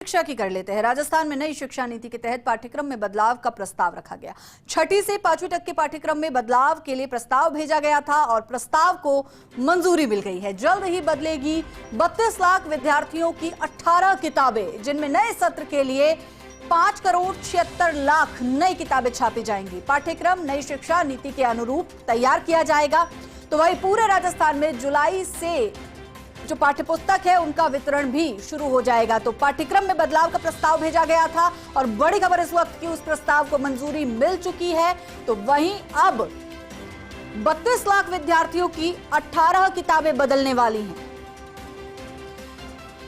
शिक्षा की कर लेते हैं। राजस्थान में नई शिक्षा नीति के तहत पाठ्यक्रम में बदलाव का प्रस्ताव रखा गया। 6ठी से 5वीं तक के पाठ्यक्रम में बदलाव के लिए प्रस्ताव भेजा गया था और प्रस्ताव को मंजूरी मिल गई है। जल्द ही बदलेगी 32 लाख विद्यार्थियों की 18 किताबें, जिनमें नए सत्र के लिए 5,76,00,000 नई किताबें छापी जाएंगी। पाठ्यक्रम नई शिक्षा नीति के अनुरूप तैयार किया जाएगा। तो वही पूरे राजस्थान में जुलाई से जो पाठ्यपुस्तक है उनका वितरण भी शुरू हो जाएगा। तो पाठ्यक्रम में बदलाव का प्रस्ताव भेजा गया था और बड़ी खबर इस वक्त की, उस प्रस्ताव को मंजूरी मिल चुकी है। तो वहीं अब 32 लाख विद्यार्थियों की 18 किताबें बदलने वाली हैं।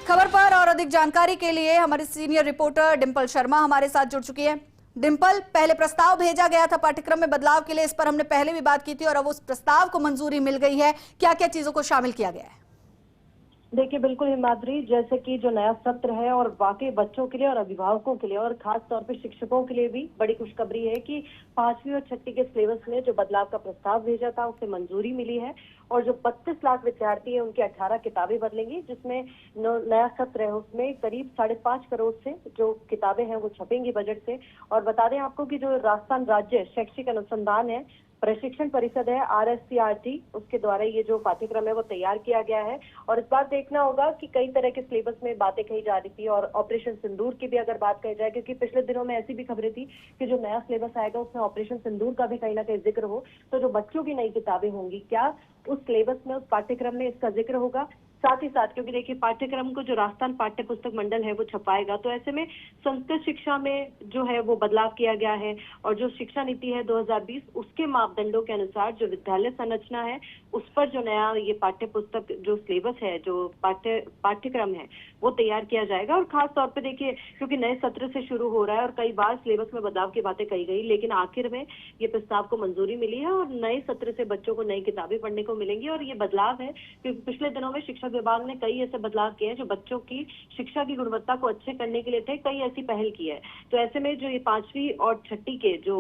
खबर पर और अधिक जानकारी के लिए हमारी सीनियर रिपोर्टर डिंपल शर्मा हमारे साथ जुड़ चुकी है। डिंपल, पहले प्रस्ताव भेजा गया था पाठ्यक्रम में बदलाव के लिए, इस पर हमने पहले भी बात की थी और अब उस प्रस्ताव को मंजूरी मिल गई है। क्या क्या चीजों को शामिल किया गया है? देखिए, बिल्कुल हिमाद्री, जैसे कि जो नया सत्र है और वाकई बच्चों के लिए और अभिभावकों के लिए और खास तौर पे शिक्षकों के लिए भी बड़ी खुशखबरी है कि 5वीं और 6ठी के सिलेबस में जो बदलाव का प्रस्ताव भेजा था उसे मंजूरी मिली है और जो 32 लाख विद्यार्थी है उनकी 18 किताबें बदलेंगी, जिसमें नया सत्र है उसमें करीब 5.5 करोड़ से जो किताबें हैं वो छपेंगी बजट से। और बता दें आपको कि जो राजस्थान राज्य शैक्षिक अनुसंधान है प्रशिक्षण परिषद है RSCRT, उसके द्वारा ये जो पाठ्यक्रम है वो तैयार किया गया है। और इस बार देखना होगा कि कई तरह के सिलेबस में बातें कही जा रही थी और ऑपरेशन सिंदूर की भी अगर बात कही जाए, क्योंकि पिछले दिनों में ऐसी भी खबरें थी कि जो नया सिलेबस आएगा उसमें ऑपरेशन सिंदूर का भी कहीं ना कहीं जिक्र हो। तो जो बच्चों की नई किताबें होंगी, क्या उस सिलेबस में, उस पाठ्यक्रम में इसका जिक्र होगा? साथ ही साथ क्योंकि देखिए पाठ्यक्रम को जो राजस्थान पाठ्य पुस्तक मंडल है वो छपाएगा, तो ऐसे में संस्कृत शिक्षा में जो है वो बदलाव किया गया है और जो शिक्षा नीति है 2020 उसके मापदंडों के अनुसार जो विद्यालय संरचना है उस पर जो नया ये पाठ्य पुस्तक जो सिलेबस है, जो पाठ्यक्रम है वो तैयार किया जाएगा। और खास तौर पे देखिए, क्योंकि नए सत्र से शुरू हो रहा है और कई बार सिलेबस में बदलाव की बातें कही गई, लेकिन आखिर में ये प्रस्ताव को मंजूरी मिली है और नए सत्र से बच्चों को नई किताबें पढ़ने को मिलेंगी। और ये बदलाव है क्योंकि पिछले दिनों में शिक्षा विभाग ने कई ऐसे बदलाव किए हैं जो बच्चों की शिक्षा की गुणवत्ता को अच्छे करने के लिए थे, कई ऐसी पहल की है। तो ऐसे में जो ये 5वीं और 6ठी के जो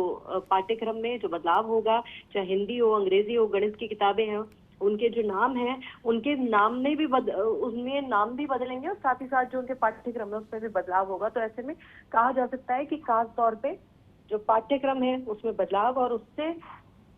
पाठ्यक्रम में जो बदलाव होगा, चाहे हिंदी हो, अंग्रेजी हो, गणित की किताबें हैं, उनके जो नाम हैं उनके नाम में भी उनमें नाम भी बदलेंगे और साथ ही साथ जो उनके पाठ्यक्रम है उसमें भी बदलाव होगा। तो ऐसे में कहा जा सकता है कि खास तौर पे जो पाठ्यक्रम है उसमें बदलाव और उससे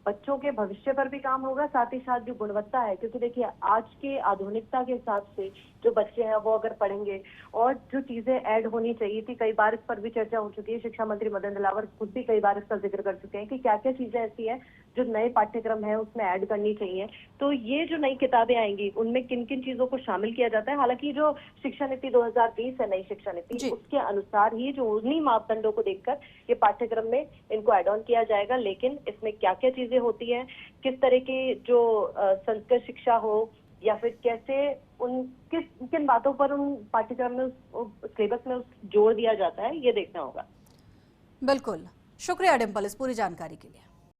बच्चों के भविष्य पर भी काम होगा, साथ ही साथ जो गुणवत्ता है, क्योंकि देखिए आज के आधुनिकता के हिसाब से जो बच्चे हैं वो अगर पढ़ेंगे और जो चीजें ऐड होनी चाहिए थी, कई बार इस पर भी चर्चा हो चुकी है, शिक्षा मंत्री मदन दिलावर खुद भी कई बार इसका जिक्र कर चुके हैं कि क्या क्या चीजें ऐसी हैं जो नए पाठ्यक्रम है उसमें ऐड करनी चाहिए। तो ये जो नई किताबें आएंगी उनमें किन किन चीजों को शामिल किया जाता है, हालांकि जो शिक्षा नीति 2020 है, नई शिक्षा नीति, उसके अनुसार ही जो उन्हीं मापदंडों को देखकर ये पाठ्यक्रम में इनको एड ऑन किया जाएगा। लेकिन इसमें क्या क्या चीजें होती है, किस तरह की जो संस्कृत शिक्षा हो या फिर कैसे किन बातों पर उन पाठ्यक्रम में उस सिलेबस में जोड़ दिया जाता है, ये देखना होगा। बिल्कुल, शुक्रिया डिंपल इस पूरी जानकारी के लिए।